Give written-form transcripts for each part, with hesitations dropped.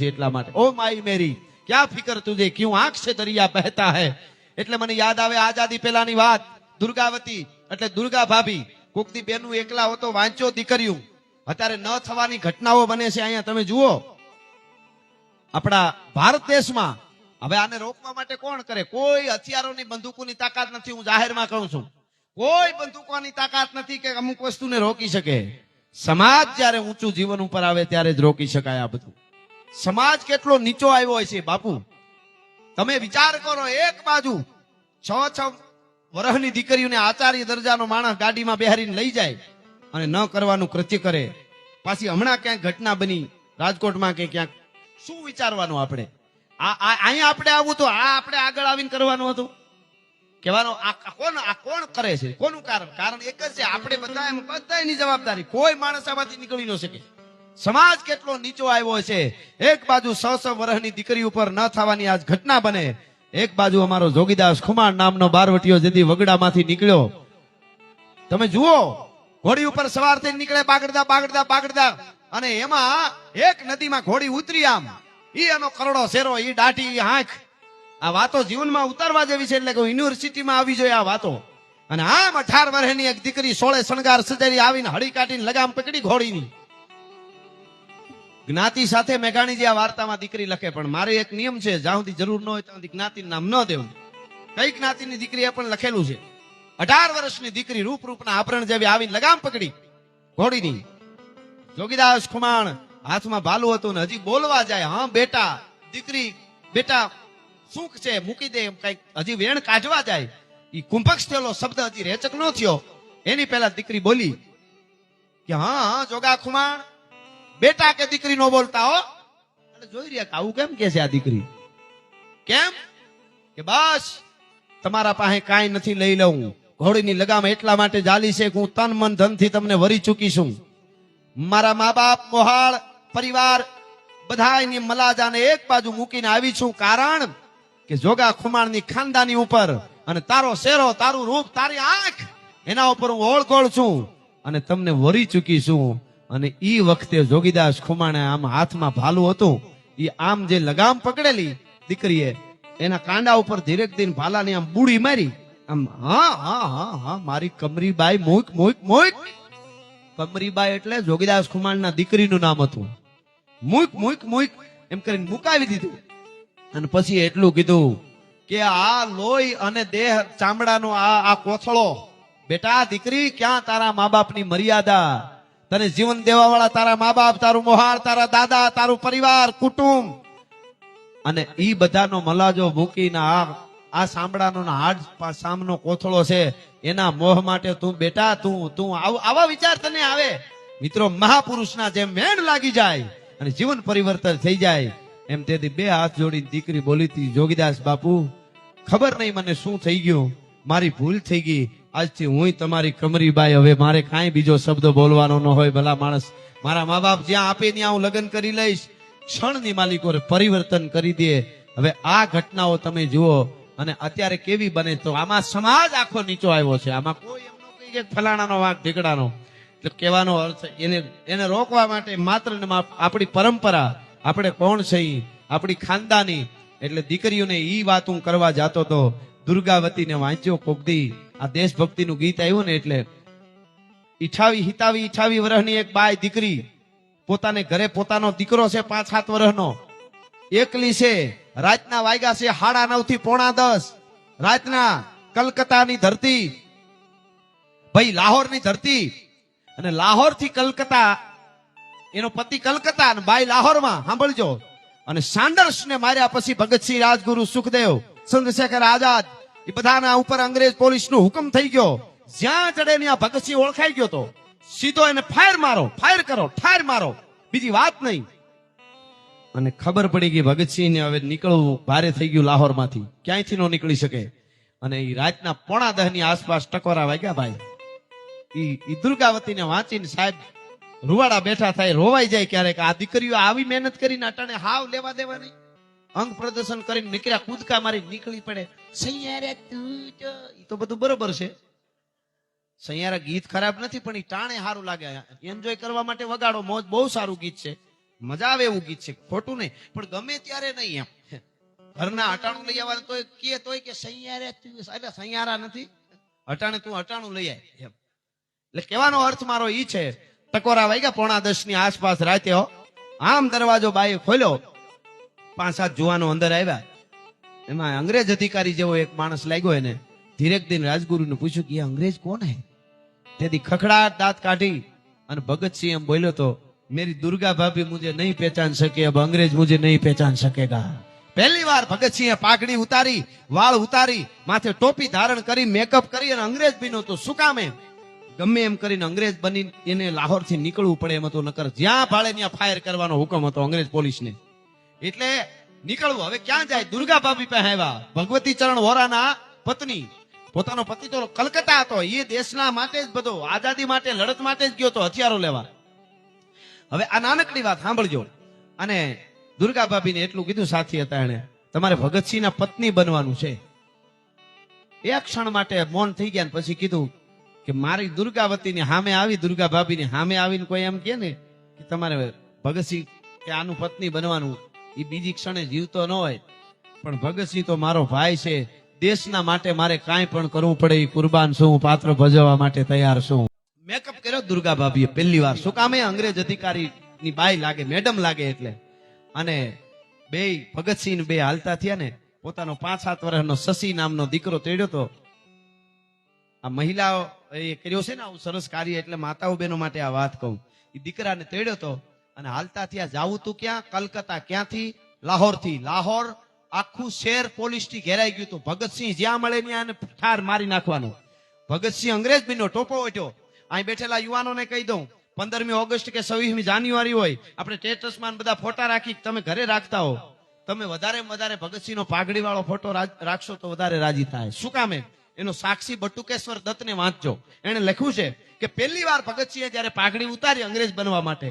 એટલા માટે ઓ માઈ મેરી ક્યા ફિકર તુજે ક્યું આંખ સે દરિયા બહેતા હૈ. એટલે મને યાદ આવે આઝાદી પહેલાની વાત. દુર્ગાવતી એટલે દુર્ગા ભાભી કોકની બેનું એકલા હોતો વાંચો દીકરીયું. અત્યારે ન થવાની ઘટનાઓ બને છે અહીંયા તમે જુઓ આપણા ભારત દેશમાં. હવે આને રોકવા માટે કોણ કરે? કોઈ હથિયારોની બંદૂકોની તાકાત નથી. હું જાહેરમાં કહું છું કોઈ બંદૂકોની તાકાત નથી કે અમુક વસ્તુને રોકી શકે. સમાજ જ્યારે ઊંચું જીવન ઉપર આવે ત્યારે જ રોકી શકાય આ બધું. સમાજ કેટલો નીચો આવ્યો હોય છે બાપુ. તમે વિચાર કરો, એક બાજુ 6 વર્ષની દીકરીઓને આચાર્ય દરજાનો માણસ ગાડીમાં બેહારીને લઈ જાય અને ન કરવાનું કૃત્ય કરે. પાછી હમણાં ક્યાંક ઘટના બની રાજકોટમાં કે ક્યાંક. શું વિચારવાનું આપણે? અહીંયા આપણે આવું તો આપણે આગળ આવીને કરવાનું હતું. કહેવાનો આ કોણ કરે છે? કોનું કારણ? કારણ એક જ છે, આપણે બધાની જવાબદારી. કોઈ માણસ આમાંથી નીકળી ન શકે. સમાજ કેટલો નીચો આવ્યો છે. એક બાજુ 6 વર્ષની દીકરી ઉપર ન થવાની આજ ઘટના બને, એક બાજુ અમારો જોગીદાસ ખુમાણ નામનો બારવટીયો જેથી વગડામાંથી નીકળ્યો. તમે જુઓ ઘોડી ઉપર સવાર થઈને નીકળે બાગડતા અને એમાં એક નદીમાં ઘોડી ઉતરી. આમ ઈ એનો કરડો શેરો, ઈ દાઢી આંખ. આ વાતો જીવનમાં ઉતારવા જેવી છે. એટલે કે યુનિવર્સિટીમાં આવી જોઈએ આ વાતો. અને આમ 18 વર્ષની એક દીકરી 16 શણગાર સજારી આવીને હળી કાઢીને લગામ પકડી ઘોડીની. જ્ઞાતિ સાથે મેઘાણી જે આ વાર્તામાં દીકરી લખે, પણ મારે એક નિયમ છે, જ્યાં સુધી જરૂર ન હોય ત્યાં સુધી જ્ઞાતિનું નામ ન દેવું. કઈ જ્ઞાતિની દીકરી એ પણ લખેલું છે. 18 વર્ષની દીકરી રૂપના આભરણ જેવી આવીને લગામ પકડી ઘોડીની. જોગીદાસ ખુમાણ હાથમાં ભાલું હતું ને હજી બોલવા જાય, હા બેટા દીકરી બેટા શું છે મૂકી દે, એમ કઈક હજી વેણ કાઢવા જાય. ઈ કુંભક્ષ થયેલો શબ્દ હજી રેચક ન થયો એની પહેલા દીકરી બોલી કે હા જોગા ખુમાણ બેટા કે દીકરી નો બોલતા હો. એટલે જોઈ રહ્યા કે આવું કેમ કે છે આ દીકરી? કેમ કે બસ તમારા પાસે કાંઈ નથી, લઈ લઉં. ઘોડીની લગામ એટલા માટે જાલી છે કે હું તન મન ધન થી તમને વરી ચૂકી છું. મારા મા બાપ મોહાળ પરિવાર બધા એની મલાજાને એક બાજુ મૂકીને આવી છું. કારણ કે જોગા ખુમાણની ખાનદાની ઉપર અને તારો શેરો, તારું રૂપ, તારી આંખ, એના ઉપર હું ઓળખોળ છું અને તમને વરી ચૂકી છું. અને ઈ વખતે જોગીદાસ ખુમાણે આમ હાથમાં ભાલું હતું, ઈ આમ જે લગામ પકડેલી દીકરીએ એના કાંડા ઉપર ધીરેક દિન ભાલાની આમ બુડી મારી. આમ હા હા હા હા મારી કમરીબાઈ મોઈક મોઈક મોઈક. કમરીબાઈ એટલે જોગીદાસ ખુમાણના દીકરીનું નામ હતું. મોઈક મોઈક મોઈક એમ કરીને મુકાવી દીધું. અને પછી એટલું કીધું કે આ લોહી અને દેહ ચામડાનો આ કોથળો, બેટા દીકરી ક્યાં તારા મા બાપની મર્યાદા? તને જીવન દેવા વાળા તારા મા બાપ, તારું મોહાળ, તારા દાદા, તારું પરિવાર કુટુંબ, અને ઈ બધાનો મલાજો મૂકીને આ સાંભળાનો હાડ સામનો કોથળો છે એના મોહ માટે તું બેટા તું આવા વિચાર તને આવે? મિત્રો, મહાપુરુષના જેમ વેણ લાગી જાય અને જીવન પરિવર્તન થઈ જાય એમ તેથી 2 હાથ જોડીને દીકરી બોલી હતી, જોગીદાસ બાપુ ખબર નહીં મને શું થઈ ગયું, મારી ભૂલ થઈ ગઈ. આજથી હું તમારી કમરીબાઈ, હવે મારે કાંઈ બીજો શબ્દ બોલવાનો ન હોય. ભલા માણસ, મારા મા બાપ જ્યાં આપે ત્યાં હું લગ્ન કરી લઈશ. ક્ષણની માલિકો પરિવર્તન કરી દે. હવે આ ઘટનાઓ તમે જુઓ અને અત્યારે કેવી બને. તો આમાં સમાજ આખો નીચો આવ્યો છે. આમાં કોઈ એમ ન કહી કે ફલાણાનો વાંક ઢીકડાનો. એટલે કહેવાનો અર્થ એને રોકવા માટે માત્ર ને આપણી પરંપરા, આપણે કોણ છે, આપણી ખાનદાની. એટલે દીકરીઓને ઈ વાત હું કરવા જાતો તો દુર્ગાવતીને વાંચ્યો કોકદી આ દેશભક્તિનું ગીત આવ્યું ને, એટલે 28 વર્ષની એક બાઈ દીકરી પોતાને ઘરે પોતાનો દીકરો છે 5-7 વર્ષનો એકલી છે. રાતના વાગ્યા છે 9:30 થી 9:45 રાતના. કલકત્તાની ધરતી, ભાઈ લાહોરની ધરતી, અને લાહોર થી કલકત્તા, એનો પતિ કલકત્તા અને બાઈ લાહોરમાં. સાંભળજો. અને સાન્ડર્સ ને માર્યા પછી ભગતસિંહ, રાજગુરુ, સુખદેવ, ચંદ્રશેખર આઝાદ એ બધાના ઉપર અંગ્રેજ પોલીસ નો હુકમ થઈ ગયો. જ્યાં ચડે ત્યાં ભગતસિંહ ઓળખાઈ ગયો તો સીધો એને ફાયર મારો, ફાયર કરો, ઠાર મારો, બીજી વાત નહીં. અને ખબર પડી ગઈ ભગતસિંહ ને હવે નીકળવું ભારે થઈ ગયું લાહોર માંથી, ક્યાંયથી નો નીકળી શકે. અને એ રાતના 9:45 ની આસપાસ ટકોરા વાગ્યા ભાઈ. ઈ દુર્ગાવતીને વાંચીને સાહેબ રૂવાડા બેઠા થાય, રોવાઈ જાય ક્યારેક. આ દીકરીઓ આવી મહેનત કરીને અટાણે હાવ લેવા દેવા નહીં, અંગ પ્રદર્શન કરીને નીકળ્યા, કૂદકા મારી નીકળી પડે. ઈ તો બધું બરોબર છે, સૈયારા ગીત ખરાબ નથી, પણ એ ટાણે સારું લાગે, એન્જોય કરવા માટે વગાડો, મોજ, બહુ સારું ગીત છે, મજા આવે એવું ગીત છે, ખોટું નહીં, પણ ગમે ત્યારે નહીં. એમ ઘરના અટાણું લઈ આવવાનું તોય કે સૈયારે એટલે સૈયારા નથી, અટાણે તું અટાણું લઈ આય એમ. એટલે કહેવાનો અર્થ મારો ઈ છે, ટકોરા વાગ્યા 9:45 ની આસપાસ રાતે હો, આમ દરવાજો બાઈએ ખોલ્યો, 5-7 જુવાનો અંદર આવ્યા. એમાં અંગ્રેજ અધિકારી જેવો એક માણસ લાગ્યો, એને ધીરેક દિન રાજગુરુને પૂછ્યું કે અંગ્રેજ કોણ હે? તેથી ખખડાટ દાંત કાઢી અને ભગતસિંહ એમ બોલ્યો તો, मेरी दुर्गा भाभी मुझे नहीं पहचान सके, अब अंग्रेज मुझे नहीं पहचान सकेगा. पहली बार भगतसिंह पाघड़ी उतारी, वाળ ઉતારી, માથે ટોપી ધારણ કરી, મેકઅપ કરી અને અંગ્રેજ બન્યો. તો શું કામ? એમ ગમે એમ કરીને અંગ્રેજ બની એને લાહોર થી નીકળવું પડે એમ હતું, નકર જ્યાં ભાળે ત્યાં ફાયર કરવાનો હુકમ હતો અંગ્રેજ પોલીસને, એટલે નીકળવું. હવે ક્યાં જાય? દુર્ગા ભાભી પાસે આવ્યા. ભગવતી ચરણ વોરાના પત્ની, પોતાનો પતિ તો કલકત્તા હતો, એ દેશના માટે જ બધો આઝાદી માટે લડત માટે જ ગયો તો હથિયારો લેવા. હવે આ નાનકડી વાત સાંભળજો. અને દુર્ગા ભાભીને એટલું કીધું, સાથી હતા એને, તમારે ભગતસિંહના પત્ની બનવાનું છે. એક ક્ષણ માટે મૌન થઈ ગયા, પછી કીધું કે મારી દુર્ગાવતીની સામે આવી, દુર્ગા ભાભીની સામે આવીને કોઈ એમ કે ને કે તમારે ભગતસિંહ કે આનું પત્ની બનવાનું, એ બીજી ક્ષણે જીવતો ન હોય, પણ ભગતસિંહ તો મારો ભાઈ છે, દેશના માટે મારે કાંઈ પણ કરવું પડે એ કુરબાન છું, પાત્ર ભજવવા માટે તૈયાર છું. મેકઅપ કર્યો દુર્ગા ભાભીએ પહેલી વાર. શું કામે? અંગ્રેજ અધિકારી ની બાઈ લાગે, મેડમ લાગે એટલે. અને બે ભગતસિંહ બે હાલતા થયા ને, પોતાનો 5-7 વર્ષનો શશી નામનો દીકરો તેડ્યો તો. આ મહિલાઓ એ કર્યો છે ને આવું સરસ કાર્ય, એટલે માતાઓ બહેનો માટે આ વાત કહું. એ દીકરાને તેડ્યો તો અને હાલતા થયા. જાવું તું ક્યાં? કલકત્તા. ક્યાંથી? લાહોર થી. લાહોર આખું શહેર પોલીસ થી ઘેરાઈ ગયું હતું. ભગતસિંહ જ્યાં મળે ત્યાં ઠાર મારી નાખવાનો. ભગતસિંહ અંગ્રેજ બન્યો, ટોપો ઓઢ્યો. અહીં બેઠેલા યુવાનોને કહી દઉં, 15મી ઓગસ્ટ કે 26મી જાન્યુઆરી હોય, આપણે સ્ટેટસમાં બધા ફોટા રાખી તમે ઘરે રાખતા હો, તમે વધારે ભગતસિંહનો પાઘડી વાળો ફોટો રાખશો તો વધારે રાજી થાય. શું કામે? એનો સાક્ષી બટુકેશ્વર દત્તને વાંચજો. એને લખ્યું છે કે પહેલી વાર ભગતસિંહે જયારે પાઘડી ઉતારી અંગ્રેજ બનવા માટે,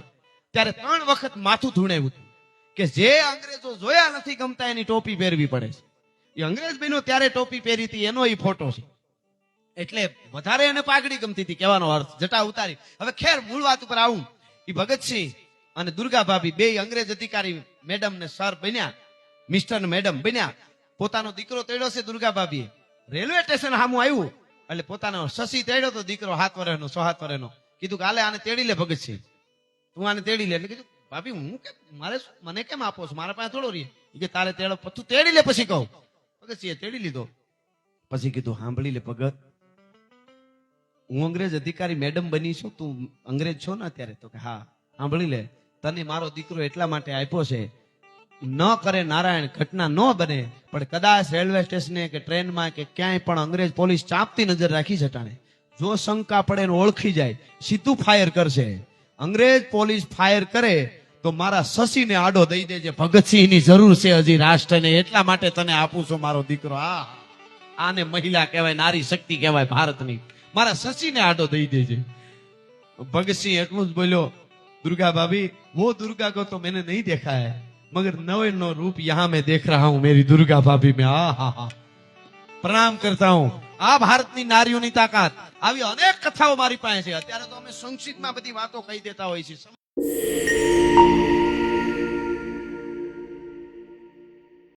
ત્યારે 3 વખત માથું ધૂણાવ્યું હતું, કે જે અંગ્રેજો જોયા નથી ગમતા એની ટોપી પહેરવી પડે છે. એ અંગ્રેજ બન્યો ત્યારે ટોપી પહેરી હતી, એનો એ ફોટો છે. એટલે વધારે એને પાઘડી ગમતી હતી, કહેવાનો અર્થ. જટા ઉતારી. હવે ખેર મૂળ વાત ઉપર આવું. એ ભગતસિંહ અને દુર્ગા ભાભી બે અંગ્રેજ અધિકારી મેડમ ને સર બન્યા, મિસ્ટર ને મેડમ બન્યા. પોતાનો દીકરો તેડ્યો છે દુર્ગા ભાભીએ. રેલવે સ્ટેશન સામું આવ્યું એટલે પોતાનો શશી તેડ્યો તો દીકરો 7 વર્ષનો 6-7 વર્ષનો. કીધું કે હાલે આને તેડી લે ભગતસિંહ, તું આને તેડી લે. એટલે કીધું ભાભી હું કેમ, મને કેમ આપો છો, મારા પાસે થોડો રહી. કે તારે તેડો, તું તેડી લે પછી કહું. ભગતસિંહે તેડી લીધો. પછી કીધું સાંભળી લે ભગત, હું અંગ્રેજ અધિકારી મેડમ બની છું, તું અંગ્રેજ છો ને અત્યારે? તો કે હા. સાંભળી લે, તને મારો દીકરો એટલા માટે આપ્યો છે, ન કરે નારાયણ ઘટના ન બને, પણ કદાચ રેલવે સ્ટેશને કે ટ્રેનમાં કે ક્યાંય પણ અંગ્રેજ પોલીસ ચાંપતી નજર રાખી જટાણે, જો શંકા પડે ને ઓળખી જાય, સીધું ફાયર કરશે. અંગ્રેજ પોલીસ ફાયર કરે તો મારા શશીને આડો દઈ દેજે, ભગતસિંહની જરૂર છે હજી રાષ્ટ્રને, એટલા માટે તને આપું છું મારો દીકરો. આને મહિલા કહેવાય, નારી શક્તિ કહેવાય ભારતની. મારા શશીને આડો દઈ દેજે. ભગતસિંહ એટલું જ બોલ્યો, दुर्गा भाभी वो दुर्गा को तो मैंने नहीं देखा है, मगर नवे नो रूप यहाँ मैं देख रहा हूँ मेरी दुर्गा भाभी में. हा. प्रणाम करता हूँ. આ ભારતની નારીઓની તાકાત. આવી અનેક કથાઓ મારી પાસે છે. અત્યારે તો અમે સંક્ષિપ્તમાં બધી વાતો કહી દેતા હોઈએ છીએ.